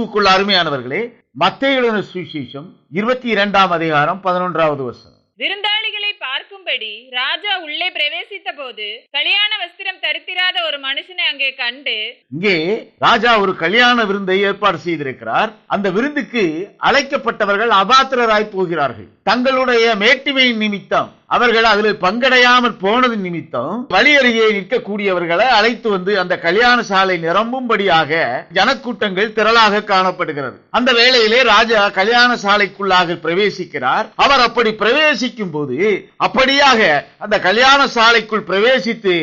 கிறிஸ்துவுக்குள் அருமையானவர்களே, மத்தேயு எழுதின சுவிசேஷம் 22ஆம் அதிகாரம் 11வது வசனம். விருந்தாளிகளை பார்க்கும்படி ராஜா உள்ளே பிரவேசித்த போது கல்யாண வஸ்திரம் தரித்திராத ஒரு மனுஷனை அங்கே கண்டு. இங்கே ராஜா ஒரு கல்யாண விருந்தை ஏற்பாடு செய்திருக்கிறார். அந்த விருந்துக்கு அழைக்கப்பட்டவர்கள் அபாத்திரராய் போகிறார்கள். தங்களுடைய மேட்டிமையின் நிமித்தம் அவர்கள் அதில் பங்கடையாமல் போனது நிமித்தம் வழியருகே நிற்கக்கூடியவர்களை அழைத்து வந்து அந்த கல்யாண சாலை நிரம்பும்படியாக ஜனக்கூட்டங்கள் திரளாக காணப்படுகிறது. அந்த வேளையிலே ராஜா கல்யாண சாலைக்குள்ளாக பிரவேசிக்கிறார். அவர் அப்படி பிரவேசிக்கும் போது அப்படியாக அந்த கல்யாண சாலைக்குள் பிரவேசித்து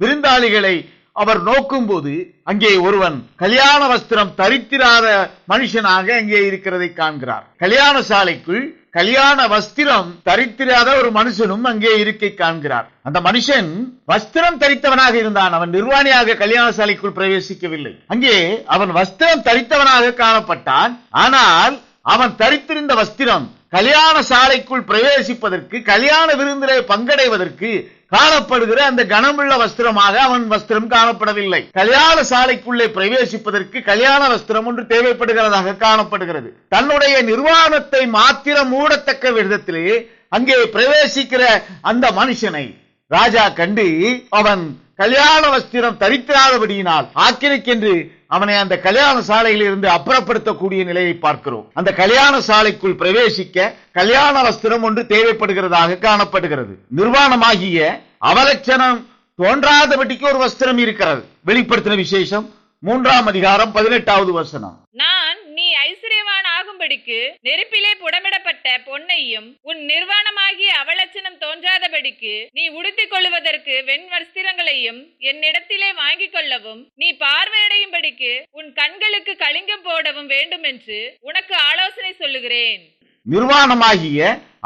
விருந்தாளிகளை அவர் நோக்கும் போது அங்கே ஒருவன் கல்யாண வஸ்திரம் தரித்திராத மனுஷனாக அங்கே இருக்கிறதை காண்கிறார். கல்யாண சாலைக்குள் கல்யாண வஸ்திரம் தரித்திராத ஒரு மனுஷனும் அங்கே இருக்கை காண்கிறார். அந்த மனுஷன் வஸ்திரம் தரித்தவனாக இருந்தான். அவன் நிர்வாணியாக கல்யாண சாலைக்குள் பிரவேசிக்கவில்லை. அங்கே அவன் வஸ்திரம் தரித்தவனாக காணப்பட்டான். ஆனால் அவன் தரித்திருந்த வஸ்திரம் கல்யாண சாலைக்குள் பிரவேசிப்பதற்கு, கல்யாண விருந்திலே பங்கடைவதற்கு காணப்படுகிற அந்த கனமுள்ள வஸ்திரமாக அவன் வஸ்திரம் காணப்படவில்லை. கல்யாண சாலைக்குள்ளே பிரவேசிப்பதற்கு கல்யாண வஸ்திரம் ஒன்று தேவைப்படுகிறதாக காணப்படுகிறது. தன்னுடைய நிர்வாணத்தை மாத்திரம் மூடத்தக்க விதத்திலே அங்கே பிரவேசிக்கிற அந்த மனுஷனை ராஜா கண்டு அவன் கல்யாண வஸ்திரம் தரித்திராதபடியினால் ஆக்கினைக்கென்று அவனை அந்த கல்யாண சாலையில் இருந்து அப்புறப்படுத்தக்கூடிய நிலையை பார்க்கிறோம். அந்த கல்யாண சாலைக்குள் பிரவேசிக்க கல்யாண வஸ்திரம் ஒன்று தேவைப்படுகிறதாக காணப்படுகிறது. நிர்வாணமாகிய அவலட்சணம் தோன்றாதபடிக்கு ஒரு வஸ்திரம் இருக்கிறது. வெளிப்படுத்தின விசேஷம் 3ஆம் அதிகாரம் 18வது வசனம். நான் நீ ஐஸ்வர்யவான் ஆகும்படிக்கு நெருப்பிலே புடமிடப்பட்ட பொன்னையும் உன் நிர்வாணமாகிய அவலட்சணம் தோன்றாதபடிக்கு நீ உடுத்திக் கொள்வதற்கு வெண் வஸ்திரங்களையும் என்னிடத்திலே வாங்கிக் கொள்ளவும் நீ பார்வையடையும்படிக்கு உன் கண்களுக்கு கலிங்கம் போடவும் வேண்டும் என்று உனக்கு ஆலோசனை சொல்லுகிறேன். நிர்வாணமாகிய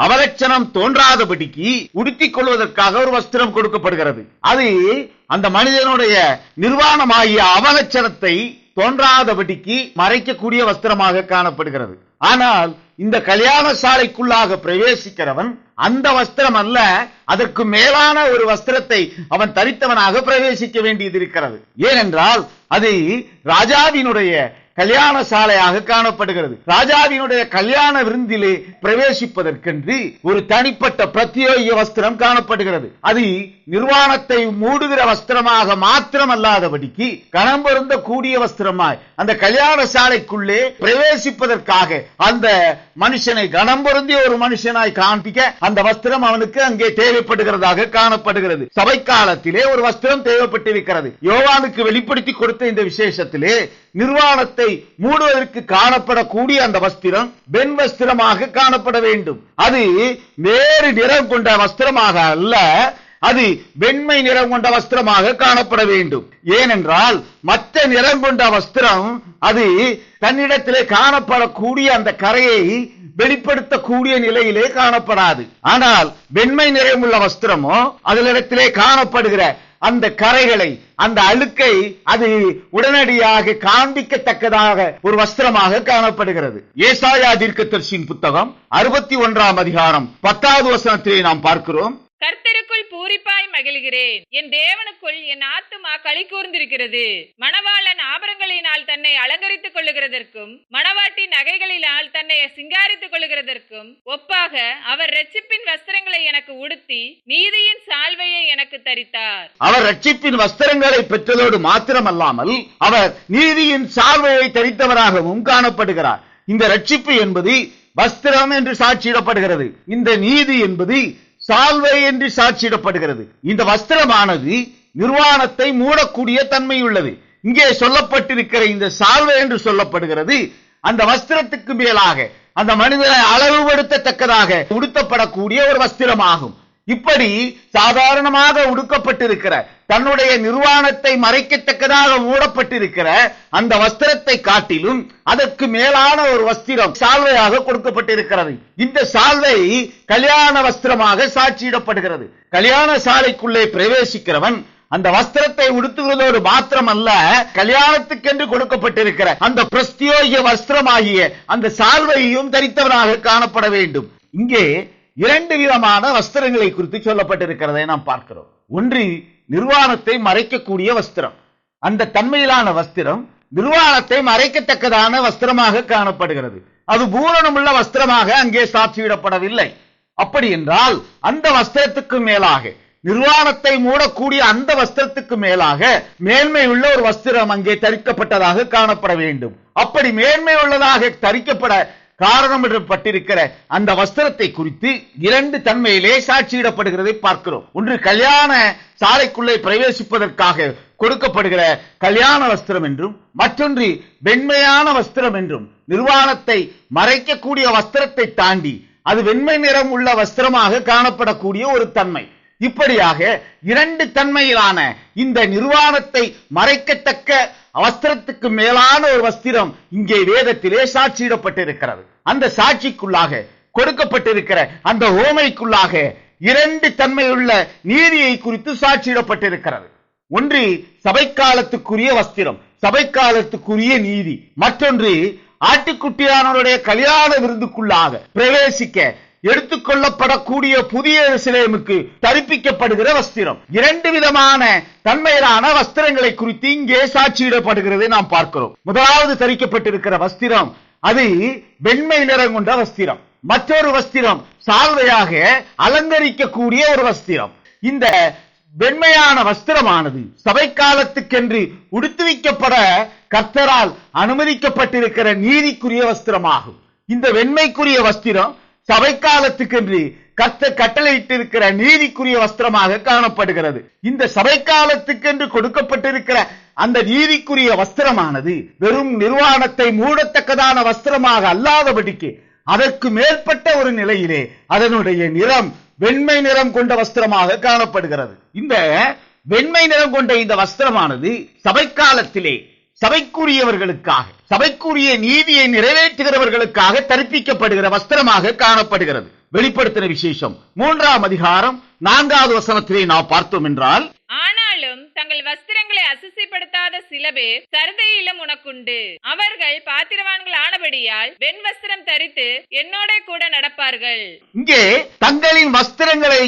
அவலட்சணம் தோன்றாதபடிக்கு உடுத்திக் கொள்வதற்காக ஒரு வஸ்திரம் கொடுக்கப்படுகிறது. அது அந்த மனிதனுடைய நிர்வாணமாகிய அவலட்சணத்தை தோன்றாதபடிக்கு மறைக்கக்கூடிய வஸ்திரமாக காணப்படுகிறது. ஆனால் இந்த கல்யாண சாலைக்குள்ளாக பிரவேசிக்கிறவன் அந்த வஸ்திரம் அல்ல, அதற்கு மேலான ஒரு வஸ்திரத்தை அவன் தரித்தவனாக பிரவேசிக்க வேண்டியது இருக்கிறது. ஏனென்றால் அது ராஜாவினுடைய கல்யாண சாலையாக காணப்படுகிறது. ராஜாவினுடைய கல்யாண விருந்திலே பிரவேசிப்பதற்கென்று ஒரு தனிப்பட்ட பிரத்யேக வஸ்திரம் காணப்படுகிறது. அது நிர்வாணத்தை மூடுகிற வஸ்திரமாக மாத்திரம் அல்லாதபடிக்கு கனம் பொருந்த கூடிய வஸ்திரமாய் அந்த கல்யாண சாலைக்குள்ளே பிரவேசிப்பதற்காக அந்த மனுஷனை கனம் பொருந்திய ஒரு மனுஷனாய் காண்பிக்க அந்த வஸ்திரம் அவனுக்கு அங்கே தேவைப்படுகிறதாக காணப்படுகிறது. சபை காலத்திலே ஒரு வஸ்திரம் தேவைப்பட்டிருக்கிறது. யோவானுக்கு வெளிப்படுத்தி கொடுத்த இந்த விசேஷத்திலே நிர்வாணத்தை மூடுவதற்கு காணப்படக்கூடிய அந்த வஸ்திரம் வெண் வஸ்திரமாக காணப்பட வேண்டும். அது வேறு நிறம் கொண்ட வஸ்திரமாக அல்ல, அது வெண்மை நிறம் கொண்ட வஸ்திரமாக காணப்பட வேண்டும். ஏனென்றால் மற்ற நிறம் கொண்ட வஸ்திரம் அது தன்னிடத்திலே காணப்படக்கூடிய அந்த கரையை வெளிப்படுத்தக்கூடிய நிலையிலே காணப்படாது. ஆனால் வெண்மை நிறமுள்ள வஸ்திரமோ அதிலிடத்திலே காணப்படுகிற அந்த கரைகளை, அந்த அழுக்கை அது உடனடியாக காண்பிக்கத்தக்கதாக ஒரு வஸ்திரமாக காணப்படுகிறது. ஏசாயா தீர்க்கதரிசியின் புத்தகம் 61ஆம் அதிகாரம் 10வது வசனத்திலே நாம் பார்க்கிறோம். கர்த்தருக்குள் பூரிப்பாய் மகிழ்கிறேன், என் தேவனுக்குள் என் ஆத்துமா களி கூர்ந்திருக்கிறது. மணவாளன் ஆபரணங்களினால் தன்னை அலங்கரித்துக் கொள்ளுகிறதற்கும் மணவாட்டி நகைகளினால் தன்னை சிங்காரித்துக் கொள்ளுகிறதற்கும் ஒப்பாக அவர் இரட்சிப்பின் வஸ்திரங்களை எனக்கு உடுத்தி நீதியின் சால்வையை எனக்கு தரித்தார். அவர் இரட்சிப்பின் வஸ்திரங்களை பெற்றதோடு மாத்திரமல்லாமல் அவர் நீதியின் சால்வையை தரித்தவராகவும் காணப்படுகிறார். இந்த இரட்சிப்பு என்பது வஸ்திரம் என்று சாட்சியிடப்படுகிறது. இந்த நீதி என்பது சால்வை என்று சாட்சியிடப்படுகிறது. இந்த வஸ்திரமானது நிர்வாணத்தை மூடக்கூடிய தன்மை உள்ளது. இங்கே சொல்லப்பட்டிருக்கிற இந்த சால்வை என்று சொல்லப்படுகிறது அந்த வஸ்திரத்துக்கு மேலாக அந்த மனிதனை அளவுபடுத்தத்தக்கதாக உடுத்தப்படக்கூடிய ஒரு வஸ்திரமாகும். இப்படி சாதாரணமாக உடுக்கப்பட்டிருக்கிற தன்னுடைய நிர்வாணத்தை மறைக்கத்தக்கதாக மூடப்பட்டிருக்கிற அந்த வஸ்திரத்தை காட்டிலும் அதற்கு மேலான ஒரு வஸ்திரம் சால்வையாக கொடுக்கப்பட்டிருக்கிறது. இந்த சால்வை கல்யாண வஸ்திரமாக சாட்சியிடப்படுகிறது. கல்யாண சாலைக்குள்ளே பிரவேசிக்கிறவன் அந்த வஸ்திரத்தை உடுத்துகிறதோடு மாத்திரமல்ல, கல்யாணத்துக்கென்று கொடுக்கப்பட்டிருக்கிற அந்த பிரத்யேக வஸ்திரமாகிய அந்த சால்வையும் தரித்தவனாக காணப்பட வேண்டும். இங்கே 2 விதமான வஸ்திரங்களை குறித்து சொல்லப்பட்டிருக்கிறதை நாம் பார்க்கிறோம். ஒன்று நிர்வாணத்தை மறைக்கக்கூடிய வஸ்திரம். அந்த தன்மையிலான வஸ்திரம் நிர்வாணத்தை மறைக்கத்தக்கதான வஸ்திரமாக காணப்படுகிறது. அது பூரணமுள்ள வஸ்திரமாக அங்கே சாட்சியிடப்படவில்லை. அப்படி என்றால் அந்த வஸ்திரத்துக்கு மேலாக, நிர்வாணத்தை மூடக்கூடிய அந்த வஸ்திரத்துக்கு மேலாக மேன்மை உள்ள ஒரு வஸ்திரம் அங்கே தரிக்கப்பட்டதாக காணப்பட வேண்டும். அப்படி மேன்மை உள்ளதாக தரிக்கப்பட காரணமிடப்பட்டிருக்கிற அந்த வஸ்திரத்தை குறித்து இரண்டு தன்மையிலே சாட்சியிடப்படுகிறதை பார்க்கிறோம். ஒன்று கல்யாண சாலைக்குள்ளே பிரவேசிப்பதற்காக கொடுக்கப்படுகிற கல்யாண வஸ்திரம் என்றும், மற்றொன்று வெண்மையான வஸ்திரம் என்றும். நிர்வாணத்தை மறைக்கக்கூடிய வஸ்திரத்தை தாண்டி அது வெண்மை நிறம் உள்ள வஸ்திரமாக காணப்படக்கூடிய ஒரு தன்மை. இப்படியாக இரண்டு தன்மையிலான இந்த நிர்வாணத்தை மறைக்கத்தக்க வஸ்திரத்துக்கு மேலான ஒரு வஸ்திரம் இங்கே வேதத்திலே சாட்சியிடப்பட்டிருக்கிறது. அந்த சாட்சிக்குள்ளாக கொடுக்கப்பட்டிருக்கிற அந்த ஓமைக்குள்ளாக இரண்டு தன்மையுள்ள நீதியை குறித்து சாட்சியிடப்பட்டிருக்கிறது. ஒன்று சபைக்காலத்துக்குரிய வஸ்திரம், சபைக்காலத்துக்குரிய நீதி. மற்றொன்று ஆட்டுக்குட்டியானவருடைய கல்யாண விருந்துக்குள்ளாக பிரவேசிக்க எடுத்துக்கொள்ளப்படக்கூடிய புதிய எருசலேமுக்கு தரிப்பிக்கப்படுகிற வஸ்திரம். இரண்டு விதமான தன்மையிலான வஸ்திரங்களை குறித்து இங்கே சாட்சியிடப்படுகிறதை நாம் பார்க்கிறோம். முதலாவது தரிக்கப்பட்டிருக்கிற வஸ்திரம் அது வெண்மை நிறம் கொண்ட வஸ்திரம். மற்றொரு வஸ்திரம் சால்வையாக அலங்கரிக்கக்கூடிய ஒரு வஸ்திரம். இந்த வெண்மையான வஸ்திரமானது சபை காலத்துக்கென்று உடுத்துவிக்கப்பட கர்த்தரால் அனுமதிக்கப்பட்டிருக்கிற நீதிக்குரிய வஸ்திரமாகும். இந்த வெண்மைக்குரிய வஸ்திரம் சபை காலத்துக்கென்று கர்த்தர் கட்டளையிட்டிருக்கிற நீதிக்குரிய வஸ்திரமாக காணப்படுகிறது. இந்த சபை காலத்துக்கென்று கொடுக்கப்பட்டிருக்கிற அந்த நீதிக்குரிய வஸ்திரமானது வெறும் நிர்வாணத்தை மூடத்தக்கதான வஸ்திரமாக அல்லாதபடிக்கு அதற்கு மேற்பட்ட ஒரு நிலையிலே அதனுடைய நிறம் வெண்மை நிறம் கொண்ட வஸ்திரமாக காணப்படுகிறது. இந்த வெண்மை நிறம் கொண்ட இந்த வஸ்திரமானது சபைக்காலத்திலே சபைக்குரியவர்களுக்காக, சபைக்குரிய நீதியை நிறைவேற்றுகிறவர்களுக்காக தரிப்பிக்கப்படுகிற வஸ்திரமாக காணப்படுகிறது. வெளிப்படுத்தின விசேஷம் 3ஆம் அதிகாரம் 4வது வசனத்திலே நாம் பார்த்தோம் என்றால், ஆனாலும் தங்கள் வஸ்திரங்களை அசுசிப்படுத்தாத சில பேர் சர்தையிலும் உனக்குண்டு. அவர்கள் பாத்திரவான்கள் ஆனபடியால் வெண் வஸ்திரம் தரித்து என்னோட கூட நடப்பார்கள். இங்கே தங்களின் வஸ்திரங்களை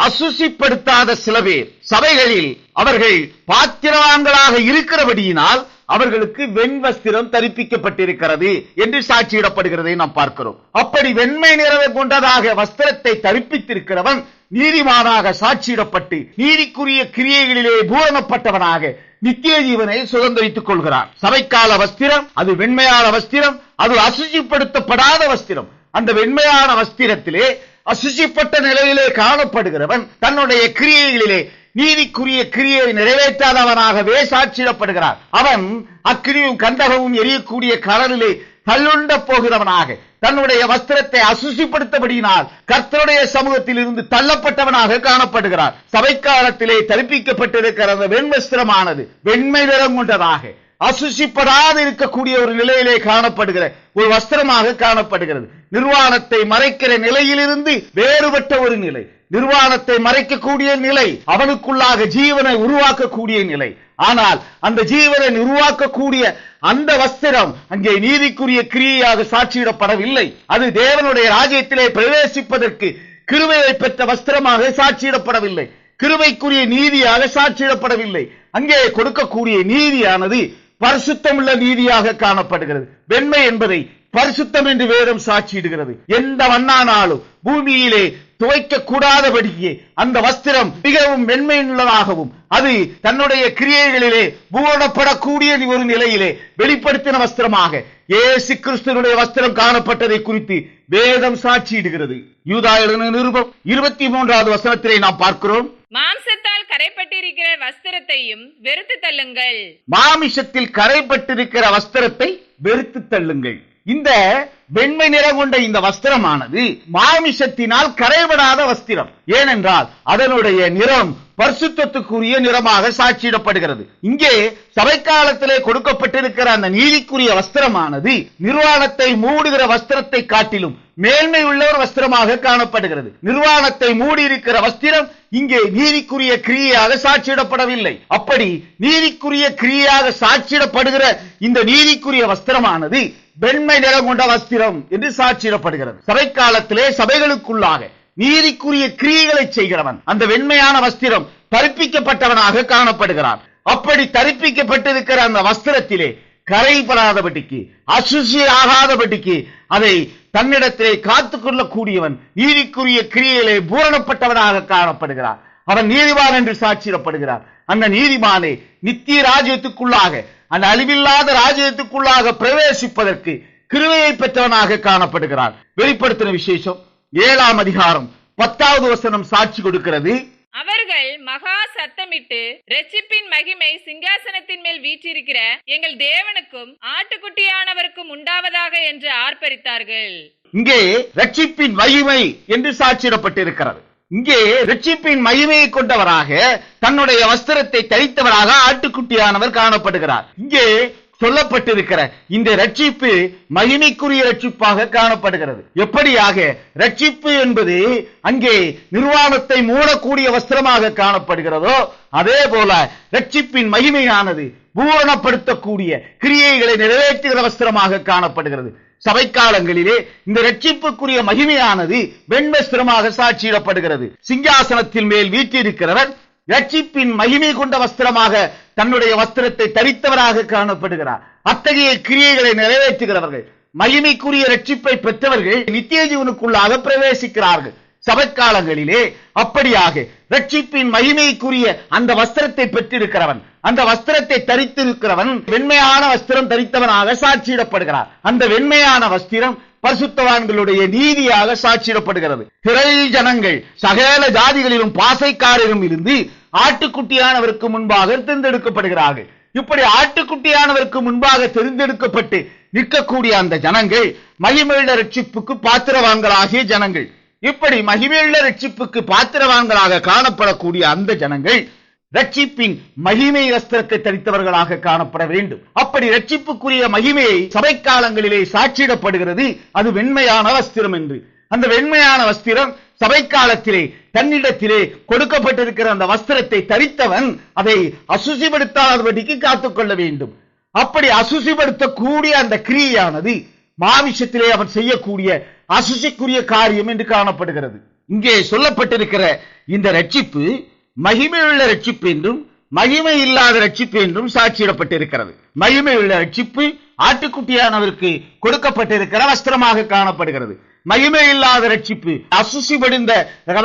அசுசிப்படுத்தாத சில பேர் சபைகளில் அவர்கள் பாத்திரவான்களாக இருக்கிறபடியினால் அவர்களுக்கு வெண் வஸ்திரம் தரிப்பிக்கப்பட்டிருக்கிறது என்று சாட்சியிடப்படுகிறதை நாம் பார்க்கிறோம். அப்படி வெண்மை நிறம் கொண்டதாக வஸ்திரத்தை தரிப்பித்திருக்கிறவன் நீதிமானாக சாட்சியிடப்பட்டு நீதிக்குரிய கிரியைகளிலே பூரணப்பட்டவனாக நித்திய ஜீவனை சுதந்திரித்துக் கொள்கிறான். சபைக்கால வஸ்திரம் அது வெண்மையான வஸ்திரம், அது அசுசிப்படுத்தப்படாத வஸ்திரம். அந்த வெண்மையான வஸ்திரத்திலே அசுசிப்பட்ட நிலையிலே காணப்படுகிறவன் தன்னுடைய கிரியைகளிலே நீதிக்குரிய கிரியை நிறைவேற்றாதவனாகவே சாட்சியிடப்படுகிறார். அவன் அக்கிரியும் கந்தகமும் எரியக்கூடிய கடலிலே தள்ளுண்ட போகிறவனாக தன்னுடைய வஸ்திரத்தை அசுசிப்படுத்தபடியினால் கர்த்தருடைய சமூகத்தில் இருந்து தள்ளப்பட்டவனாக காணப்படுகிறார். சபைக்காலத்திலே தரிப்பிக்கப்பட்டிருக்கிற அந்த வெண் வஸ்திரமானது வெண்மை நிறம் கொண்டதாக அசுசிப்படாது இருக்கக்கூடிய ஒரு நிலையிலே காணப்படுகிற ஒரு வஸ்திரமாக காணப்படுகிறது. நிர்வாணத்தை மறைக்கிற நிலையிலிருந்து வேறுபட்ட ஒரு நிலை, நிர்வாணத்தை மறைக்கக்கூடிய நிலை, அவனுக்குள்ளாக ஜீவனை உருவாக்கக்கூடிய நிலை. ஆனால் அந்த ஜீவனை உருவாக்கக்கூடிய அந்த வஸ்திரம் அங்கே நீதிக்குரிய கிரியையாக சாட்சியிடப்படவில்லை. அது தேவனுடைய ராஜ்யத்திலே பிரவேசிப்பதற்கு கிருபையை பெற்ற வஸ்திரமாக சாட்சியிடப்படவில்லை, கிருபைக்குரிய நீதியாக சாட்சியிடப்படவில்லை. அங்கே கொடுக்கக்கூடிய நீதியானது பரிசுத்தமுள்ள நீதியாக காணப்படுகிறது. வெண்மை என்பதை பரிசுத்தம் என்று வேதம் சாட்சியிடுகிறது. எந்த மண்ணானாலும் பூமியிலே துவைக்க கூடாதபடியே அந்த வஸ்திரம் மிகவும் மென்மையுள்ளதாகவும் அது தன்னுடைய கிரியைகளிலே பூரணப்படக்கூடிய ஒரு நிலையிலே வெளிப்படுத்தின வஸ்திரமாக இயேசு கிறிஸ்துவினுடைய வஸ்திரம் காணப்பட்டதை குறித்து வேதம் சாட்சியிடுகிறது. யூதா எழுதின நிருபம் 23வது வசனத்திலே நாம் பார்க்கிறோம், மாம்சத்தால் கரைப்பட்டிருக்கிற வஸ்திரத்தையும் வெறுத்து தள்ளுங்கள். மாமிசத்தில் கரைப்பட்டிருக்கிற வஸ்திரத்தை வெறுத்து தள்ளுங்கள். இந்த வெண்மை நிறம் கொண்ட இந்த வஸ்திரமானது மாமிசத்தினால் கரைபடாத வஸ்திரம். ஏனென்றால் அதனுடைய நிறம் பரிசுத்தத்துக்குரிய நிறமாக சாட்சியிடப்படுகிறது. இங்கே சபைக்காலத்திலே கொடுக்கப்பட்டிருக்கிற அந்த நீதிக்குரிய வஸ்திரமானது நிர்வாணத்தை மூடுகிற வஸ்திரத்தை காட்டிலும் மேன்மை உள்ள ஒரு வஸ்திரமாக காணப்படுகிறது. நிர்வாணத்தை மூடி இருக்கிற வஸ்திரம் இங்கே நீதிக்குரிய கிரியையாக சாட்சியிடப்படவில்லை. அப்படி நீதிக்குரிய கிரியையாக சாட்சியிடப்படுகிற இந்த நீதிக்குரிய வஸ்திரமானது வெண்மை நிறம் கொண்ட வஸ்திரம் என்று சாட்சியிடப்படுகிறது. சபைக்காலத்திலே சபைகளுக்குள்ளாக நீதிக்குரிய கிரியைகளை செய்கிறவன் அந்த வெண்மையான வஸ்திரம் தரிப்பிக்கப்பட்டவனாக காணப்படுகிறான். அப்படி தரிப்பிக்கப்பட்டிருக்கிற அந்த வஸ்திரத்திலே கரைபடாதபடிக்கு, அசுசி ஆகாதபடிக்கு அதை தன்னிடத்திலே காத்துக் கொள்ளக்கூடியவன் நீதிக்குரிய கிரியையிலே பூரணப்பட்டவனாக காணப்படுகிறார். அவன் நீதிமான் என்று சாட்சியிடப்படுகிறார். அந்த நீதிமானை நித்திய ராஜ்யத்துக்குள்ளாக, அந்த அழிவில்லாத ராஜ்யத்துக்குள்ளாக பிரவேசிப்பதற்கு கிருபையை பெற்றவனாக காணப்படுகிறார். வெளிப்படுத்தின விசேஷம் 7ஆம் அதிகாரம் 10வது வசனம் சாட்சி கொடுக்கிறது. அவர்கள் மகா சத்தமிட்டு, இரட்சிப்பின் மகிமை சிங்காசனத்தின் மேல் வீற்றிருக்கிற எங்கள் தேவனுக்கும் ஆட்டுக்குட்டியானவருக்கும் உண்டாவதாக என்று ஆர்ப்பரித்தார்கள். இங்கே இரட்சிப்பின் மகிமை என்று சாட்சியிடப்பட்டிருக்கிறது. இங்கே இரட்சிப்பின் மகிமையை கொண்டவராக, தன்னுடைய வஸ்திரத்தை தரித்தவராக ஆட்டுக்குட்டியானவர் காணப்படுகிறார். இங்கே சொல்லப்பட்டிருக்கிற இந்த ரட்சிப்பு மகிமைக்குரிய ரட்சிப்பாக காணப்படுகிறது. எப்படியாக ரட்சிப்பு என்பது அங்கே நிர்வாணத்தை மூடக்கூடிய வஸ்திரமாக காணப்படுகிறதோ, அதே போல ரட்சிப்பின் மகிமையானது பூரணப்படுத்தக்கூடிய கிரியைகளை நிறைவேற்றுகிற வஸ்திரமாக காணப்படுகிறது. சபை காலங்களிலே இந்த ரட்சிப்புக்குரிய மகிமையானது வெண்வஸ்திரமாக சாட்சியிடப்படுகிறது. சிங்காசனத்தின் மேல் வீற்றிருக்கிறவர் ரட்சிப்பின் மகிமை கொண்ட வஸ்திரமாக தன்னுடைய வஸ்திரத்தை தரித்தவராக காணப்படுகிறார். அத்தகைய கிரியைகளை நிறைவேற்றுகிறவர்கள், மகிமைக்குரிய ரட்சிப்பை பெற்றவர்கள் நித்திய ஜீவனுக்குள்ளாக பிரவேசிக்கிறார்கள். சபைக்காலங்களிலே அப்படியாக ரட்சிப்பின் மகிமைக்குரிய அந்த வஸ்திரத்தை பெற்றிருக்கிறவன், அந்த வஸ்திரத்தை தரித்திருக்கிறவன் வெண்மையான வஸ்திரம் தரித்தவனாக சாட்சியிடப்படுகிறார். அந்த வெண்மையான வஸ்திரம் பரிசுத்தவான்களுடைய நீதியாக சாட்சியிடப்படுகிறது. திரள் ஜனங்கள் சகல ஜாதிகளிலும் பாசைக்காரரும் இருந்து ஆட்டுக்குட்டியானவருக்கு முன்பாக தேர்ந்தெடுக்கப்படுகிறார்கள். இப்படி ஆட்டுக்குட்டியானவருக்கு முன்பாக தேர்ந்தெடுக்கப்பட்டு நிற்கக்கூடிய அந்த ஜனங்கள் மகிமையுள்ள ரட்சிப்புக்கு பாத்திரவான்களாகிய ஜனங்கள். இப்படி மகிமையுள்ள ரட்சிப்புக்கு பாத்திரவான்களாக காணப்படக்கூடிய அந்த ஜனங்கள் ரட்சிப்பின் மகிமை வஸ்திரத்தை தரித்தவர்களாக காணப்பட வேண்டும். அப்படி ரட்சிப்புக்குரிய மகிமையை சபை காலங்களிலே சாட்சியிடப்படுகிறது. அது வெண்மையான வஸ்திரம் என்று. அந்த வெண்மையான வஸ்திரம் சபை காலத்திலே தன்னிடத்திலே கொடுக்கப்பட்டிருக்கிற அந்த வஸ்திரத்தை தரித்தவன் அதை அசுசிப்படுத்தாதபடிக்கு காத்துக்கொள்ள வேண்டும். அப்படி அசுசிப்படுத்தக்கூடிய அந்த கிரியையானது மாமிசத்திலே அவன் செய்யக்கூடிய அசுசிக்குரிய காரியம் என்று காணப்படுகிறது. இங்கே சொல்லப்பட்டிருக்கிற இந்த ரட்சிப்பு மகிமையுள்ள ரட்சிப்பு என்றும் மகிமை இல்லாத ரட்சிப்பு என்றும் சாட்சியிடப்பட்டிருக்கிறது. மகிமையுள்ள ரட்சிப்பு ஆட்டுக்குட்டியானவருக்கு கொடுக்கப்பட்டிருக்கிற வஸ்திரமாக காணப்படுகிறது. மகிமை இல்லாத ரட்சிப்பு அசுசிபடிந்த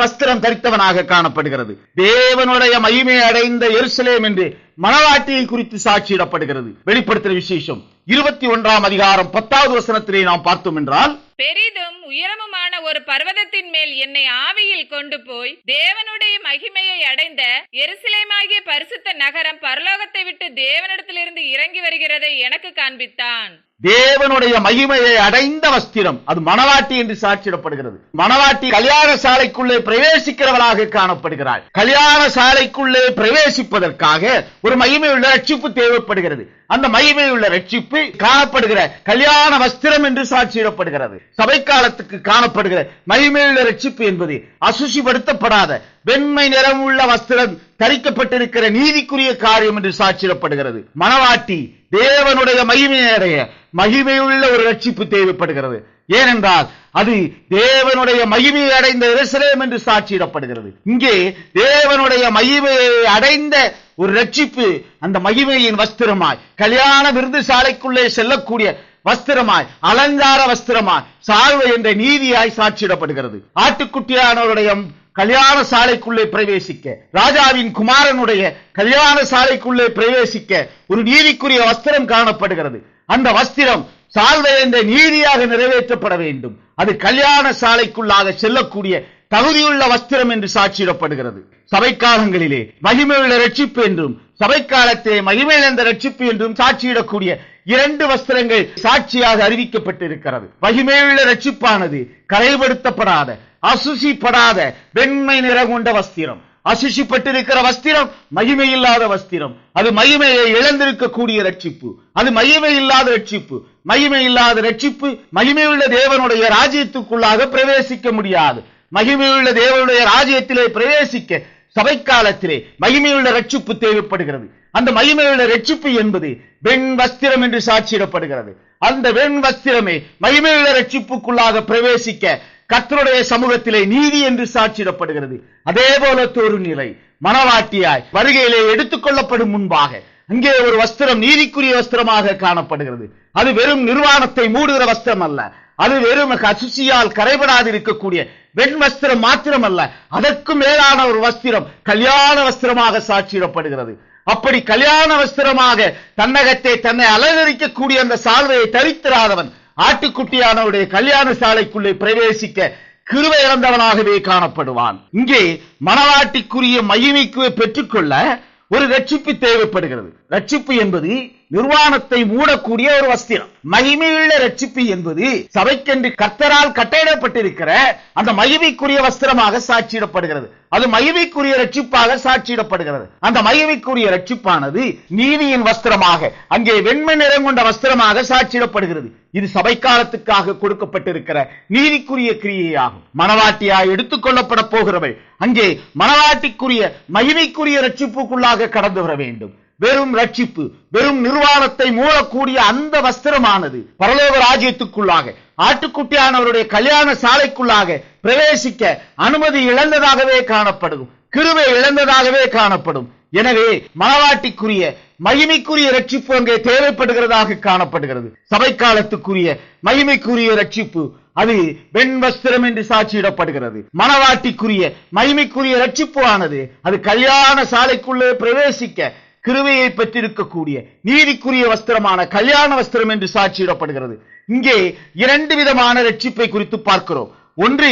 வஸ்திரம் தரித்தவனாக காணப்படுகிறது. தேவனுடைய மகிமை அடைந்த எருசலேம் என்று மணவாட்டியை குறித்து சாட்சியிடப்படுகிறது. வெளிப்படுத்தின விசேஷம் 21ஆம் அதிகாரம் 10வது வசனத்திலே நாம் பார்த்தோம் என்றால், பெரிதும் உயரமுமான ஒரு பர்வதத்தின் மேல் என்னை ஆவியில் கொண்டு போய் தேவனுடைய மகிமையை அடைந்த எருசலேமாகிய பரிசுத்த நகரம் பரலோகத்தை விட்டு தேவனிடத்திலிருந்து இறங்கி வருகிறதை எனக்கு காண்பித்தான். தேவனுடைய மகிமையை அடைந்த வஸ்திரம் அது மணவாட்டி என்று சாட்சியிடப்படுகிறது. மணவாட்டி கல்யாண சாலைக்குள்ளே பிரவேசிக்கிறவளாக காணப்படுகிறாள். கல்யாண சாலைக்குள்ளே பிரவேசிப்பதற்காக ஒரு மகிமையுள்ள ரட்சிப்பு தேவைப்படுகிறது. அந்த மகிமையுள்ள ரட்சிப்பு காணப்படுகிற கல்யாண வஸ்திரம் என்று சாட்சியிடப்படுகிறது. சபை காலத்துக்கு காணப்படுகிற மகிமையுள்ள ரட்சிப்பு என்பது அசுசிப்படுத்தப்படாத வெண்மை நிறமுள்ள வஸ்திரம் தரிக்கப்பட்டிருக்கிற நீதிக்குரிய காரியம் என்று சாட்சியிடப்படுகிறது. மணவாட்டி தேவனுடைய மகிமையடைய மகிமையுள்ள ஒரு ரட்சிப்பு தேவைப்படுகிறது. ஏனென்றால் அது தேவனுடைய மகிமையை அடைந்த எருசலேம் என்று சாட்சியிடப்படுகிறது. இங்கே தேவனுடைய மகிமையை அடைந்த ஒரு ரட்சிப்பு அந்த மகிமையின் வஸ்திரமாய் கல்யாண விருந்து சாலைக்குள்ளே செல்லக்கூடிய வஸ்திரமாய் அலங்கார வஸ்திரமாய் சால்வை என்ற நீதியாய் சாட்சியிடப்படுகிறது. ஆட்டுக்குட்டியானவருடைய கல்யாண சாலைக்குள்ளே பிரவேசிக்க, ராஜாவின் குமாரனுடைய கல்யாண சாலைக்குள்ளே பிரவேசிக்க ஒரு நீதிக்குரிய வஸ்திரம் காணப்படுகிறது. அந்த வஸ்திரம் சால்வை என்ற நீதியாக நிறைவேற்றப்பட வேண்டும். அது கல்யாண சாலைக்குள்ளாக செல்லக்கூடிய தகுதியுள்ள வஸ்திரம் என்று சாட்சியிடப்படுகிறது. சபைக்காலங்களிலே மகிமையுள்ள ரட்சிப்பு என்றும் சபைக்காலத்திலே மகிமையிழந்த ரட்சிப்பு என்றும் சாட்சியிடக்கூடிய 2 வஸ்திரங்கள் சாட்சியாக அறிவிக்கப்பட்டிருக்கிறது. மகிமையுள்ள ரட்சிப்பானது கரைப்படுத்தப்படாத அசுசிப்படாத வெண்மை நிறம் கொண்ட வஸ்திரம். அசுசிப்பட்டிருக்கிற வஸ்திரம் மகிமை இல்லாத வஸ்திரம். அது மகிமையை இழந்திருக்கக்கூடிய ரட்சிப்பு. அது மகிமை இல்லாத ரட்சிப்பு. மகிமை இல்லாத ரட்சிப்பு மகிமையுள்ள தேவனுடைய ராஜ்யத்துக்குள்ளாக பிரவேசிக்க முடியாது. மகிமையுள்ள தேவனுடைய ராஜ்யத்திலே பிரவேசிக்க சபை காலத்திலே மகிமையுள்ள ரட்சிப்பு தேவைப்படுகிறது. அந்த மகிமையுள்ள ரட்சிப்பு என்பது வெண் வஸ்திரம் என்று சாட்சியிடப்படுகிறது. அந்த வெண் வஸ்திரமே மகிமையுள்ள ரட்சிப்புக்குள்ளாக பிரவேசிக்க கர்த்தருடைய சமூகத்திலே நீதி என்று சாட்சியிடப்படுகிறது. அதே போல ஒரு நிலை மணவாட்டியாய் வருகையிலே எடுத்துக் கொள்ளப்படும் முன்பாக இங்கே ஒரு வஸ்திரம் நீதிக்குரிய வஸ்திரமாக காணப்படுகிறது. அது வெறும் நிர்வாணத்தை மூடுகிற வஸ்திரம் அல்ல, அது வெறும் அசுசியால் கரைபடாது இருக்கக்கூடிய வெண் வஸ்திரம் மாத்திரமல்ல, அதற்கு மேலான ஒரு வஸ்திரம் கல்யாண வஸ்திரமாக சாட்சியிடப்படுகிறது. அப்படி கல்யாண வஸ்திரமாக தன்னகத்தை தன்னை அலங்கரிக்கக்கூடிய அந்த சால்வையை தரித்திராதவன் ஆட்டுக்குட்டியானவருடைய கல்யாண சாலைக்குள்ளே பிரவேசிக்க கிருபை இழந்தவனாகவே காணப்படுவான். இங்கே மணவாட்டிக்குரிய மகிமைக்கு பெற்றுக்கொள்ள ஒரு ரட்சிப்பு தேவைப்படுகிறது. ரட்சிப்பு என்பது நிர்வாணத்தை மூடக்கூடிய ஒரு வஸ்திரம். மகிமையுள்ள ரட்சிப்பு என்பது சபைக்கென்று கர்த்தரால் கட்டளையிடப்பட்டிருக்கிற அந்த மகிமைக்குரிய வஸ்திரமாக சாட்சியிடப்படுகிறது. அது மகிமைக்குரிய ரட்சிப்பாக சாட்சியிடப்படுகிறது. அந்த மகிமைக்குரிய ரட்சிப்பானது நீதியின் வஸ்திரமாக, அங்கே வெண்மை நிறம் கொண்ட வஸ்திரமாக சாட்சியிடப்படுகிறது. இது சபைக்காலத்துக்காக கொடுக்கப்பட்டிருக்கிற நீதிக்குரிய கிரியையாகும். மணவாட்டியாய் எடுத்துக் கொள்ளப்பட போகிறவள் அங்கே மணவாட்டிக்குரிய மகிமைக்குரிய ரட்சிப்புக்குள்ளாக கடந்து வர வேண்டும். வெறும் ரட்சிப்பு, வெறும் நிர்வாணத்தை மூடக்கூடிய அந்த வஸ்திரமானது பரலோக ராஜ்யத்துக்குள்ளாக ஆட்டுக்குட்டியானவருடைய கல்யாண சாலைக்குள்ளாக பிரவேசிக்க அனுமதி இழந்ததாகவே காணப்படும், கிருபை இழந்ததாகவே காணப்படும். எனவே மணவாட்டிக்குரிய மகிமைக்குரிய ரட்சிப்பு அங்கே தேவைப்படுகிறதாக காணப்படுகிறது. சபை காலத்துக்குரிய மகிமைக்குரிய ரட்சிப்பு அது வெண் வஸ்திரம் என்று சாட்சியிடப்படுகிறது. மணவாட்டிக்குரிய மகிமைக்குரிய ரட்சிப்பு ஆனது அது கல்யாண சாலைக்குள்ளே பிரவேசிக்க கிருபையை பெற்றிருக்கக்கூடிய நீதிக்குரிய வஸ்திரமான கல்யாண வஸ்திரம் என்று சாட்சியிடப்படுகிறது. இங்கே இரண்டு விதமான ரட்சிப்பை குறித்து பார்க்கிறோம். ஒன்று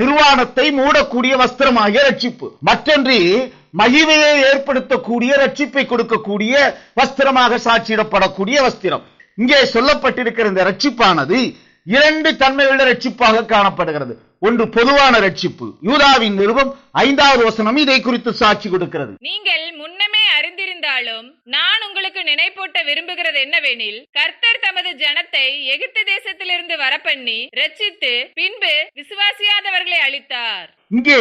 நிர்வாணத்தை மூடக்கூடிய வஸ்திரமாகிய ரட்சிப்பு, மற்றொன்று மகிமையை ஏற்படுத்தக்கூடிய ரட்சிப்பை கொடுக்கக்கூடிய வஸ்திரமாக சாட்சியிடப்படக்கூடிய வஸ்திரம். இங்கே சொல்லப்பட்டிருக்கிற இந்த ரட்சிப்பானது இரண்டு தன்மையுள்ள ரட்சிப்பாக காணப்படுகிறது. ஒன்று பொதுவான ரட்சிப்பு. யூதாவின் நிருபம் 5வது வசனம் இதை குறித்து சாட்சி கொடுக்கிறது. நீங்கள் முன்னமே அறிந்திருந்தாலும் நான் உங்களுக்கு நினைப்பூட்ட விரும்புகிறது என்னவெனில், கர்த்தர் தமது ஜனத்தை எகிப்து தேசத்திலிருந்து வரப்பண்ணி ரட்சித்து பின்பு விசுவாசியாதவர்களை அழித்தார். இங்கே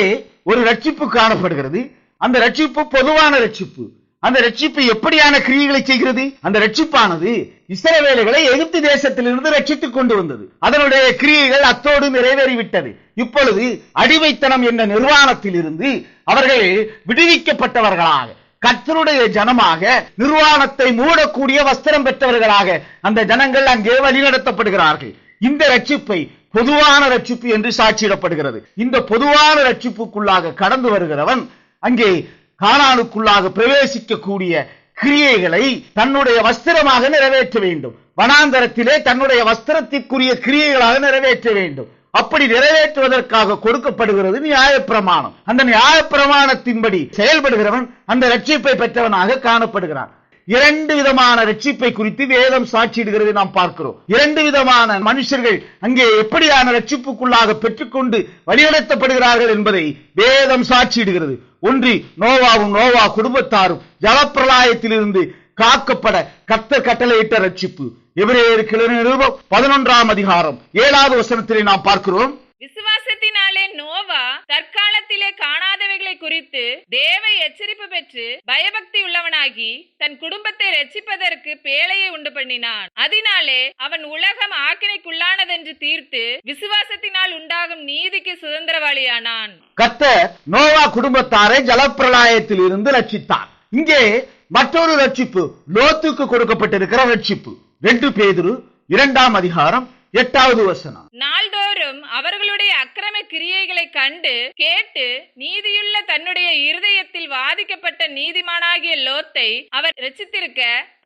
ஒரு ரட்சிப்பு காணப்படுகிறது. அந்த ரட்சிப்பு பொதுவான ரட்சிப்பு. அந்த ரட்சிப்பு எப்படியான கிரியைகளை செய்கிறது? அந்த ரட்சிப்பானது இஸ்ரவேலர்களை எகிப்து தேசத்திலிருந்து ரட்சித்துக் கொண்டு வந்தது. அதனுடைய கிரியைகள் அத்தோடு நிறைவேறிவிட்டது. இப்பொழுது அடிமைத்தனம் என்ற நிர்வாணத்தில் இருந்து அவர்கள் விடுவிக்கப்பட்டவர்களாக, கர்த்தருடைய ஜனமாக, நிர்வாணத்தை மூடக்கூடிய வஸ்திரம் பெற்றவர்களாக அந்த ஜனங்கள் அங்கே வழிநடத்தப்படுகிறார்கள். இந்த ரட்சிப்பை பொதுவான ரட்சிப்பு என்று சாட்சியிடப்படுகிறது. இந்த பொதுவான ரட்சிப்புக்குள்ளாக கடந்து வருகிறவன் அங்கே கானானுக்குள்ளாக பிரவேசிக்கக்கூடிய கிரியைகளை தன்னுடைய வஸ்திரமாக நிறைவேற்ற வேண்டும். வனாந்தரத்திலே தன்னுடைய வஸ்திரத்திற்குரிய கிரியைகளாக நிறைவேற்ற வேண்டும். அப்படி நிறைவேற்றுவதற்காக கொடுக்கப்படுகிறது நியாயப்பிரமாணம். அந்த நியாயப்பிரமாணத்தின்படி செயல்படுகிறவன் அந்த ரட்சிப்பை பெற்றவனாக காணப்படுகிறான். இரண்டு விதமான ரட்சிப்பை குறித்து வேதம் சாட்சியிடுகிறது நாம் பார்க்கிறோம். இரண்டு விதமான மனுஷர்கள் அங்கே எப்படியான ரட்சிப்புக்குள்ளாக பெற்றுக்கொண்டு வழிநடத்தப்படுகிறார்கள் என்பதை வேதம் சாட்சியிடுகிறது. ஒன்று நோவாவும் நோவா குடும்பத்தாரும் ஜலப்பிரளயத்திலிருந்து காக்கப்பட கர்த்தர் கட்டளையிட்ட ரட்சிப்பு. எபிரேயருக்கு எழுதின நிருபம் 11ஆம் அதிகாரம் 7வது வசனத்திலே நாம் பார்க்கிறோம். விசுவாசத்தினாலே நோவா தற்காலத்திலே காணாதவைகளை குறித்து தேவ எச்சரிப்பு பெற்று பயபக்தி உள்ளவனாகி தன் குடும்பத்தை ரட்சிப்பதற்கு பேழையை உண்டு பண்ணினான். அதனாலே அவன் உலகம் ஆக்கினைக்குள்ளானதென்று தீர்த்து விசுவாசத்தினால் உண்டாகும் நீதிக்கு சுதந்திரவாளியானான். கர்த்தர் நோவா குடும்பத்தாரை ஜலப்பிரளயத்தில் இருந்து ரட்சித்தார். இங்கே மற்றொரு ரட்சிப்பு லோத்துக்கு கொடுக்கப்பட்டிருக்கிற ரட்சிப்பு. 2 பேதுரு 2ஆம் அதிகாரம் 8வது வசனம். நாள்தோறும் அவர்களுடைய அக்கிரம கிரியைகளை கண்டு கேட்டு நீதியுள்ள தன்னுடைய இருதயத்தில் வாதிக்கப்பட்ட நீதிமானாகிய லோத்தை அவர் ரட்சித்திருக்க,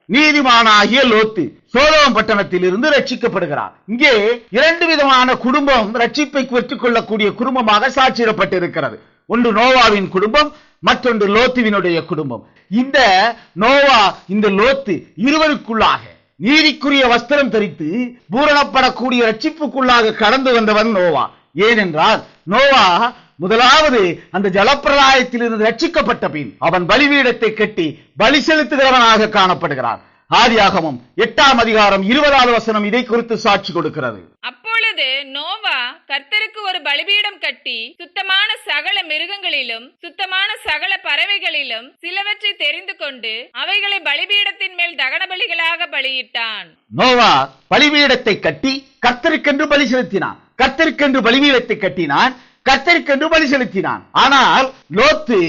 நீதிமானாகிய லோத்து சோதோம் பட்டணத்தில் இருந்து ரட்சிக்கப்படுகிறார். இங்கே இரண்டு விதமான குடும்பம் ரட்சிப்பை பெற்றுக் கொள்ளக்கூடிய குடும்பமாக சாட்சியிடப்பட்டிருக்கிறது. ஒன்று நோவாவின் குடும்பம், மற்றொன்று லோத்துவினுடைய குடும்பம். இந்த நோவா இந்த லோத்து இருவருக்குள்ளாக நீதிக்குரிய வஸ்திரம் தரித்து பூரணப்படக்கூடிய ரட்சிப்புக்குள்ளாக கடந்து வந்தவன் நோவா. ஏனென்றால் நோவா முதலாவது அந்த ஜலப்பிரளயத்தில் இருந்து ரட்சிக்கப்பட்ட பின் அவன் பலிபீடத்தை கட்டி பலி செலுத்துகிறவனாக காணப்படுகிறான். ஆதியாகமம் 8ஆம் அதிகாரம் 20வது வசனம் இதை குறித்து சாட்சி கொடுக்கிறது. அப்பொழுது நோவா கர்த்தருக்கு ஒரு பலிபீடம் கட்டி சுத்தமான சகல மிருகங்களிலும் சுத்தமான சகல பறவைகளிலும் சிலவற்றை தெரிந்து கொண்டு அவைகளை பலிபீடத்தின் மேல் தகன பலிகளாக பலியிட்டான். நோவா பலிபீடத்தை கட்டி கர்த்தருக்கென்று பலி செலுத்தினான். கர்த்தருக்கென்று பலிபீடத்தை கட்டினான், கர்த்தருக்கென்று பலி செலுத்தினான். ஆனால் லோத்து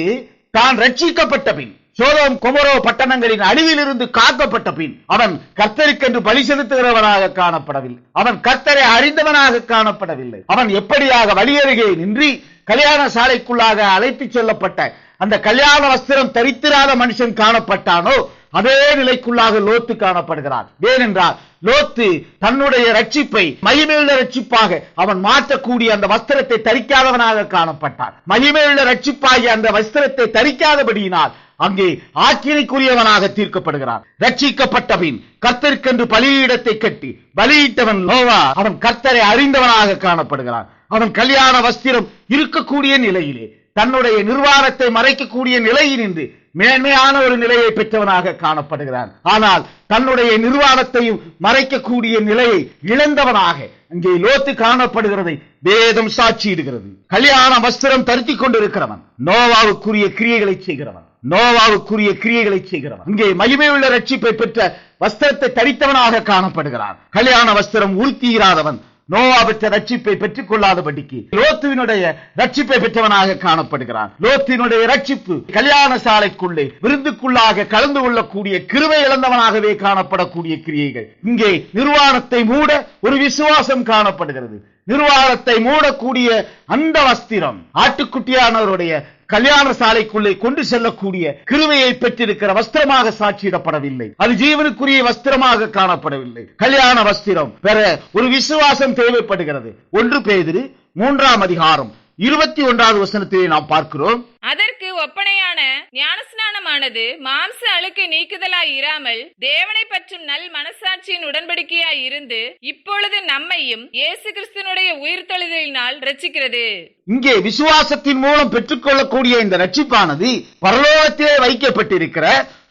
தான் ரட்சிக்கப்பட்ட பின், சோதோம் கொமோரோ பட்டணங்களின் அழிவிலிருந்து காக்கப்பட்ட பின் அவன் கர்த்தருக்கென்று பலி செலுத்துகிறவனாக காணப்படவில்லை. அவன் கர்த்தரை அறிந்தவனாக காணப்படவில்லை. அவன் எப்படியாக வழியருகே நின்று கல்யாண சாலைக்குள்ளாக அழைத்துச் செல்லப்பட்ட அந்த கல்யாண வஸ்திரம் தரித்திராத மனுஷன் காணப்பட்டானோ அதே நிலைக்குள்ளாக லோத்து காணப்படுகிறான். ஏனென்றால் லோத்து தன்னுடைய ரட்சிப்பை மகிமையுள்ள ரட்சிப்பாக அவன் மாற்றக்கூடிய அந்த வஸ்திரத்தை தரிக்காதவனாக காணப்பட்டான். மகிமையுள்ள ரட்சிப்பாகிய அந்த வஸ்திரத்தை தரிக்காதபடியினால் அங்கே ஆக்கினைக்குரியவனாக தீர்க்கப்படுகிறான். ரட்சிக்கப்பட்ட பின் கர்த்தருக்கென்று பலியிடத்தை கட்டி பலியிட்டவன் நோவா அவன் கர்த்தரை அறிந்தவனாக காணப்படுகிறான். அவன் கல்யாண வஸ்திரம் இருக்கக்கூடிய நிலையிலே தன்னுடைய நிர்வாணத்தை மறைக்கக்கூடிய நிலையினின்று மேன்மையான ஒரு நிலையை பெற்றவனாக காணப்படுகிறான். ஆனால் தன்னுடைய நிர்வாணத்தையும் மறைக்கக்கூடிய நிலையை இழந்தவனாக அங்கே லோத்து காணப்படுகிறதை வேதம் சாட்சியிடுகிறது. கல்யாண வஸ்திரம் தரித்துக் கொண்டிருக்கிறவன் நோவாவுக்குரிய கிரியைகளை செய்கிறவன். நோவாவுக்குரிய கிரியைகளை செய்கிறவன் இங்கே மகிமையுள்ள ரட்சிப்பை பெற்ற வஸ்திரத்தை தரித்தவனாக காணப்படுகிறான். கல்யாண வஸ்திரம் உறுத்தியிராதவன் நோவா பெற்ற ரட்சிப்பை பெற்றுக் கொள்ளாதபடிக்கு லோத்துவினுடைய ரட்சிப்பை பெற்றவனாக காணப்படுகிறான். லோத்தினுடைய ரட்சிப்பு கல்யாண சாலைக்குள்ளே விருந்துக்குள்ளாக கலந்து கொள்ளக்கூடிய கிருபை இழந்தவனாகவே காணப்படக்கூடிய கிரியைகள். இங்கே நிர்வாணத்தை மூட ஒரு விசுவாசம் காணப்படுகிறது. நிர்வாணத்தை மூடக்கூடிய அந்த வஸ்திரம் ஆட்டுக்குட்டியானவருடைய கல்யாண சாலைக்குள்ளே கொண்டு செல்லக்கூடிய கிருபையை பெற்றிருக்கிற வஸ்திரமாக சாட்சியிடப்படவில்லை. அது ஜீவனுக்குரிய வஸ்திரமாக காணப்படவில்லை. கல்யாண வஸ்திரம் பெற ஒரு விசுவாசம் தேவைப்படுகிறது. 1 பேதுரு 3ஆம் அதிகாரம் 21வது வசனத்திலே நாம் பார்க்கிறோம். அதற்கு ஒப்பனையான ஞானஸ்நானமானது மாம்ச அழுக்கு நீக்குதலாய் இராமல் தேவனை பற்றும் நல் மனசாட்சியின் உடன்படிக்கையாய் இருந்து இப்பொழுது நம்மையும் இயேசு கிறிஸ்துவினுடைய உயிர்த்தெழுதலினால் ரட்சிக்கிறது. இங்கே விசுவாசத்தின் மூலம் பெற்றுக்கொள்ளக்கூடிய இந்த ரட்சிப்பானது பரலோகத்திலே வைக்கப்பட்டிருக்கிற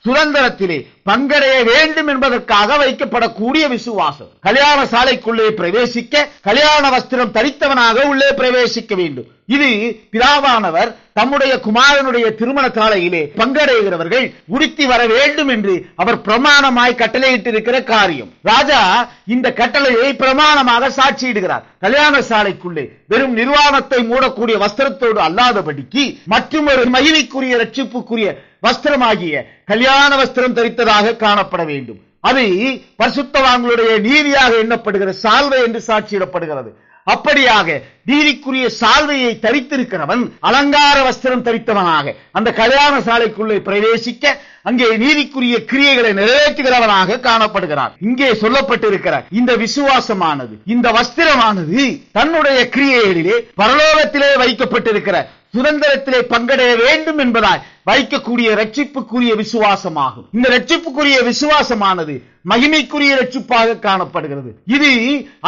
சுதந்திரத்திலே பங்கடைய வேண்டும் என்பதற்காக வைக்கப்படக்கூடிய விசுவாசம். கல்யாண சாலைக்குள்ளே பிரவேசிக்க கல்யாண வஸ்திரம் தரித்தவனாக உள்ளே பிரவேசிக்க வேண்டும். இது பிதாவானவர் தம்முடைய குமாரனுடைய திருமண காலையிலே பங்கடைகிறவர்கள் உடுத்தி வர வேண்டும் என்று அவர் பிரமாணமாய் கட்டளையிட்டிருக்கிற காரியம். ராஜா இந்த கட்டளையை பிரமாணமாக சாட்சியிடுகிறார். கல்யாண சாலைக்குள்ளே வெறும் நிர்வாணத்தை மூடக்கூடிய வஸ்திரத்தோடு அல்லாதபடிக்கு மற்றும் ஒரு மகிமைக்குரிய ரட்சிப்புக்குரிய வஸ்திரமாகிய கல்யாண வஸ்திரம் தரித்ததாக காணப்பட வேண்டும். அது பரிசுத்தவான்களுடைய நீதியாக எண்ணப்படுகிற சால்வை என்று சாட்சியிடப்படுகிறது. அப்படியாக நீதிக்குரிய சால்வையை தரித்திருக்கிறவன் அலங்கார வஸ்திரம் தரித்தவனாக அந்த கல்யாண சாலைக்குள்ளே பிரவேசிக்க அங்கே நீதிக்குரிய கிரியைகளை நிறைவேற்றுகிறவனாக காணப்படுகிறார். இங்கே சொல்லப்பட்டிருக்கிற இந்த விசுவாசமானது இந்த வஸ்திரமானது தன்னுடைய கிரியைகளிலே பரலோகத்திலே வைக்கப்பட்டிருக்கிற சுதந்திரத்திலே பங்கடைய வேண்டும் என்பதாய் வைக்கக்கூடிய ரட்சிப்புக்குரிய விசுவாசமாகும். இந்த ரட்சிப்புக்குரிய விசுவாசமானது மகிமைக்குரிய ரட்சிப்பாக காணப்படுகிறது. இது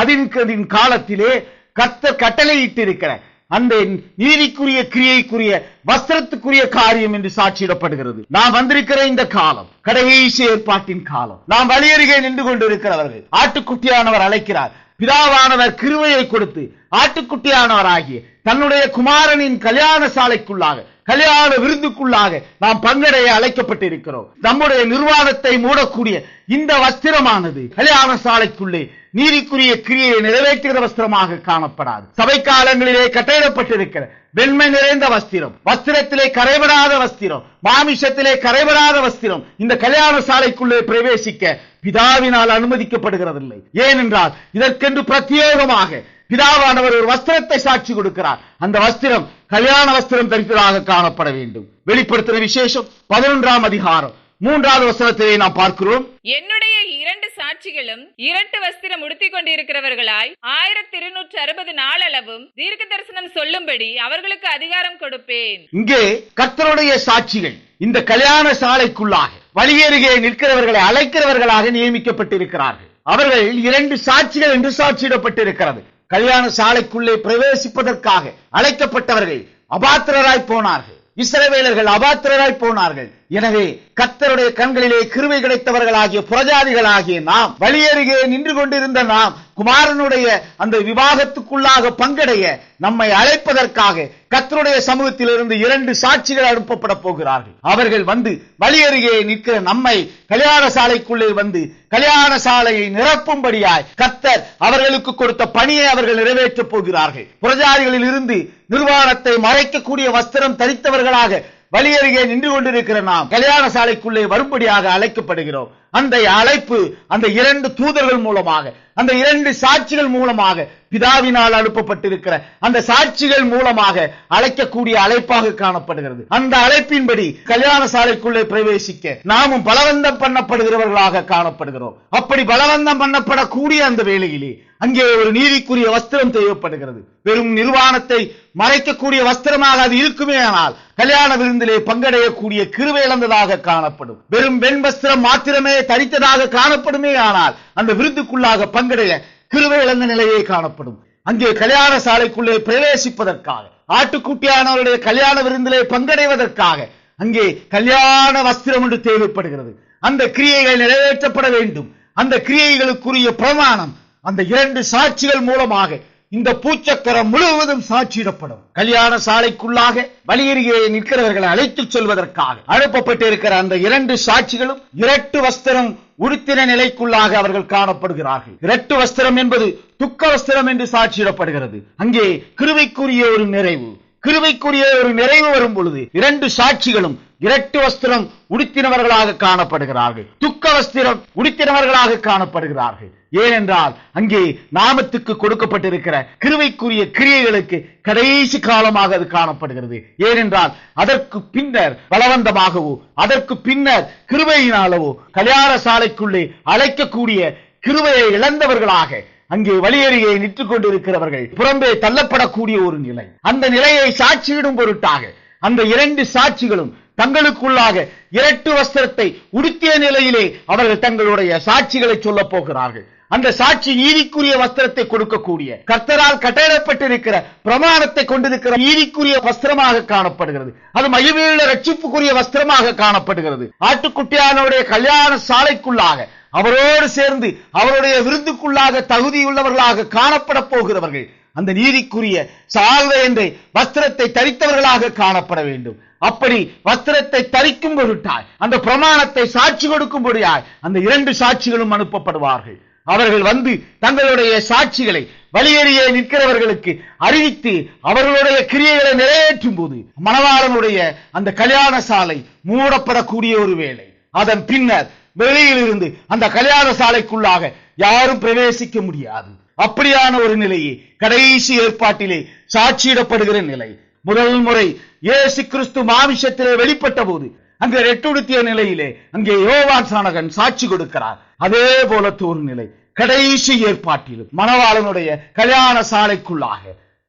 அதன் காலத்திலே கர்த்தர் கட்டளையிட்டிருக்கிற அந்த நீதிக்குரிய கிரியைக்குரிய வஸ்திரத்துக்குரிய காரியம் என்று சாட்சியிடப்படுகிறது. நாம் வந்திருக்கிற இந்த காலம் கடைசி ஏற்பாட்டின் காலம். நாம் வழியருகே நின்று கொண்டிருக்கிறவர்கள் ஆட்டுக்குட்டியானவர் அழைக்கிறார். பிதாவானவர் கிருபையை கொடுத்து ஆட்டுக்குட்டியானவராகிய தன்னுடைய குமாரனின் கல்யாண சாலைக்குள்ளாக கல்யாண விருந்துக்குள்ளாக நாம் பங்கடைய அழைக்கப்பட்டிருக்கிறோம். நம்முடைய நிர்வாணத்தை மூடக்கூடிய இந்த வஸ்திரமானது கல்யாண சாலைக்குள்ளே நீதிக்குரிய கிரியை நிறைவேற்றுகிற வஸ்திரமாக காணப்படாது. சபை காலங்களிலே கட்டளையிடப்பட்டிருக்கிற வெண்மை நிறைந்த வஸ்திரம், வஸ்திரத்திலே கரைபடாத வஸ்திரம், மாமிசத்திலே கரைபடாத வஸ்திரம் இந்த கல்யாண சாலைக்குள்ளே பிரவேசிக்க பிதாவினால் அனுமதிக்கப்படுகிறதில்லை. ஏனென்றால் இதற்கென்று பிரத்யேகமாக பிதாவானவர் ஒரு வஸ்திரத்தை சாட்சி கொடுக்கிறார். அந்த வஸ்திரம் கல்யாண வஸ்திரம் தரித்ததாக காணப்பட வேண்டும். வெளிப்படுத்தின விசேஷம் 11ஆம் அதிகாரம் 3வது வசனத்திலே நாம் பார்க்கிறோம். என்னுடைய 2 சாட்சிகளும் இரட்டு வஸ்திரம் உடுத்திக் கொண்டிருக்கிறவர்களாய் 1260 நாளளவும் தீர்க்க தரிசனம் சொல்லும்படி அவர்களுக்கு அதிகாரம் கொடுப்பேன். இங்கே கர்த்தருடைய சாட்சிகள் இந்த கல்யாண சாலைக்குள்ளாக வழியருகே நிற்கிறவர்களை அழைக்கிறவர்களாக நியமிக்கப்பட்டிருக்கிறார்கள். அவர்கள் 2 சாட்சிகள் என்று சாட்சியிடப்பட்டிருக்கிறது. கல்யாண சாலைக்குள்ளே பிரவேசிப்பதற்காக அழைக்கப்பட்டவர்கள் அபாத்திரராய் போனார்கள். இஸ்ரவேலர்கள் அபாத்திரராய் போனார்கள். எனவே கர்த்தருடைய கண்களிலே கிருபை கிடைத்தவர்களாகிய புறஜாதிகளாகிய நாம் வழியருகே நின்று கொண்டிருந்த நாம் குமாரனுடைய அந்த விவாகத்துக்குள்ளாக பங்கடைய நம்மை அழைப்பதற்காக கர்த்தருடைய சமூகத்திலிருந்து 2 சாட்சிகள் அனுப்பப்பட போகிறார்கள். அவர்கள் வந்து வழியருகே நிற்கிற நம்மை கல்யாண சாலைக்குள்ளே வந்து கல்யாண சாலையை நிரப்பும்படியாய் கர்த்தர் அவர்களுக்கு கொடுத்த பணியை அவர்கள் நிறைவேற்றப் போகிறார்கள். புறஜாதிகளில் இருந்து நிர்வாணத்தை மறைக்கக்கூடிய வஸ்திரம் தரித்தவர்களாக வழியருகே நின்று கொண்டிருக்கிற நாம் கல்யாண சாலைக்குள்ளே வரும்படியாக அழைக்கப்படுகிறோம். அந்த அழைப்பு அந்த 2 தூதர்கள் மூலமாக, அந்த 2 சாட்சிகள் மூலமாக, பிதாவினால் அனுப்பப்பட்டிருக்கிற அந்த சாட்சிகள் மூலமாக அழைக்கக்கூடிய அழைப்பாக காணப்படுகிறது. அந்த அழைப்பின்படி கல்யாண சாலைக்குள்ளே பிரவேசிக்க நாமும் பலவந்தம் பண்ணப்படுகிறவர்களாக காணப்படுகிறோம். அப்படி பலவந்தம் பண்ணப்படக்கூடிய அந்த வேளையிலே அங்கே ஒரு நீதிக்குரிய வஸ்திரம் தேவைப்படுகிறது. வெறும் நிர்வாணத்தை மறைக்கக்கூடிய வஸ்திரமாக அது இருக்குமே ஆனால் கல்யாண விருந்திலே பங்கடையக்கூடிய கிருபை இழந்ததாக காணப்படும். வெறும் வெண் வஸ்திரம் மாத்திரமே தரித்ததாக காணப்படுமே ஆனால் அந்த விருந்துக்குள்ளாக பங்கடைய கிருபை இழந்த நிலையே காணப்படும். அங்கே கல்யாண சாலைக்குள்ளே பிரவேசிப்பதற்காக, ஆட்டுக்குட்டியானவருடைய கல்யாண விருந்திலே பங்கடைவதற்காக அங்கே கல்யாண வஸ்திரம் என்று தேவைப்படுகிறது. அந்த கிரியைகள் நிறைவேற்றப்பட வேண்டும். அந்த கிரியைகளுக்குரிய பிரமாணம் அந்த 2 சாட்சிகள் மூலமாக இந்த பூச்சக்கரம் முழுவதும் சாட்சியிடப்படும். கல்யாண சாலைக்குள்ளாக வழியருகே நிற்கிறவர்களை அழைத்துச் செல்வதற்காக அனுப்பப்பட்டிருக்கிற அந்த 2 சாட்சிகளும் இரட்டு வஸ்திரம் உடுத்தின நிலைக்குள்ளாக அவர்கள் காணப்படுகிறார்கள். இரட்டு வஸ்திரம் என்பது துக்க வஸ்திரம் என்று சாட்சியிடப்படுகிறது. அங்கே கிருபைக்குரிய ஒரு நிறைவு, கிருபைக்குரிய ஒரு நிறைவு வரும் பொழுது 2 சாட்சிகளும் இரட்டு வஸ்திரம் உடுத்தினவர்களாக காணப்படுகிறார்கள், துக்க வஸ்திரம் உடுத்தினவர்களாக காணப்படுகிறார்கள். ஏனென்றால் அங்கே நாமத்துக்கு கொடுக்கப்பட்டிருக்கிற கிருபைக்குரிய கிரியைகளுக்கு கடைசி காலமாக அது காணப்படுகிறது. ஏனென்றால் அதற்கு பின்னர் பலவந்தமாகவோ அதற்கு பின்னர் கிருபையினாலவோ கல்யாண சாலைக்குள்ளே அழைக்கக்கூடிய கிருபையை இழந்தவர்களாக அங்கே வழியருகே நிற்றுக் கொண்டிருக்கிறவர்கள் புறம்பே தள்ளப்படக்கூடிய ஒரு நிலை. அந்த நிலையை சாட்சியிடும் பொருட்டாக அந்த 2 சாட்சிகளும் தங்களுக்குள்ளாக இரட்டு வஸ்திரத்தை உடுத்திய நிலையிலே அவர்கள் தங்களுடைய சாட்சிகளை சொல்ல போகிறார்கள். அந்த சாட்சி நீதிக்குரிய வஸ்திரத்தை கொடுக்கக்கூடிய, கர்த்தரால் கட்டளையிடப்பட்டிருக்கிற பிரமாணத்தை கொண்டிருக்கிற நீதிக்குரிய வஸ்திரமாக காணப்படுகிறது. அது மகிமையுள்ள ரட்சிப்புக்குரிய வஸ்திரமாக காணப்படுகிறது. ஆட்டுக்குட்டியானுடைய கல்யாண சாலைக்குள்ளாக அவரோடு சேர்ந்து அவருடைய விருந்துக்குள்ளாக தகுதியுள்ளவர்களாக காணப்பட போகிறவர்கள் அந்த நீதிக்குரிய சால்வை என்ற வஸ்திரத்தை தரித்தவர்களாக காணப்பட வேண்டும். அப்படி வஸ்திரத்தை தரிக்கும் பொருட்டாய் அந்த பிரமாணத்தை சாட்சி கொடுக்கும்படியாய் அந்த 2 சாட்சிகளும் அனுப்பப்படுவார்கள். அவர்கள் வந்து தங்களுடைய சாட்சிகளை வழியறியே நிற்கிறவர்களுக்கு அறிவித்து அவர்களுடைய கிரியைகளை நிறைவேற்றும் போது மணவாளனுடைய அந்த கல்யாண சாலை மூடப்படக்கூடிய ஒரு வேளை. அதன் பின்னர் வெளியில் இருந்து அந்த கல்யாண சாலைக்குள்ளாக யாரும் பிரவேசிக்க முடியாது. அப்படியான ஒரு நிலையே கடைசி ஏற்பாட்டிலே சாட்சியிடப்படுகிற நிலை. முதல் முறை இயேசு கிறிஸ்து மாமிசத்திலே வெளிப்பட்ட போது அங்கே ரெட்டுடுத்திய நிலையிலே அங்கே யோவான் சாணகன் சாட்சி கொடுக்கிறார். அதே போல ஒரு நிலை கடைசி ஏற்பாட்டிலும் மணவாளனுடைய கல்யாண சாலைக்குள்ளாக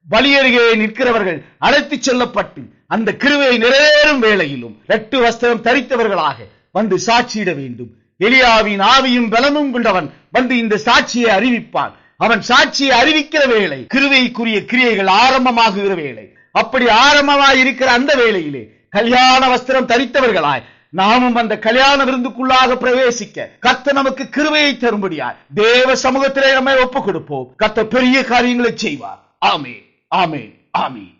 வழியருகே நிற்கிறவர்கள் அழைத்துச் செல்லப்பட்டு அந்த கிருபை நிறைவேறும் வேளையிலும் ரெட்டு வஸ்திரம் தரித்தவர்களாக வந்து சாட்சியிட வேண்டும். எலியாவின் ஆவியும் பலமும் கொண்டவன் வந்து இந்த சாட்சியை அறிவிப்பான். அவன் சாட்சியை அறிவிக்கிற வேளை கிருபைக்குரிய கிரியைகள் ஆரம்பமாகுகிற வேளை. அப்படி ஆரம்பமாய் இருக்கிற அந்த வேளையிலே கல்யாண வஸ்திரம் தரித்தவர்களாய் நாமும் அந்த கல்யாண விருந்துக்குள்ளாக பிரவேசிக்க கர்த்தர் நமக்கு கிருபையை தரும்படியாய் தேவ சமூகத்திலே நம்மை ஒப்புக் கொடுப்போம். கர்த்தர் பெரிய காரியங்களை செய்வார். ஆமென், ஆமென், ஆமென்.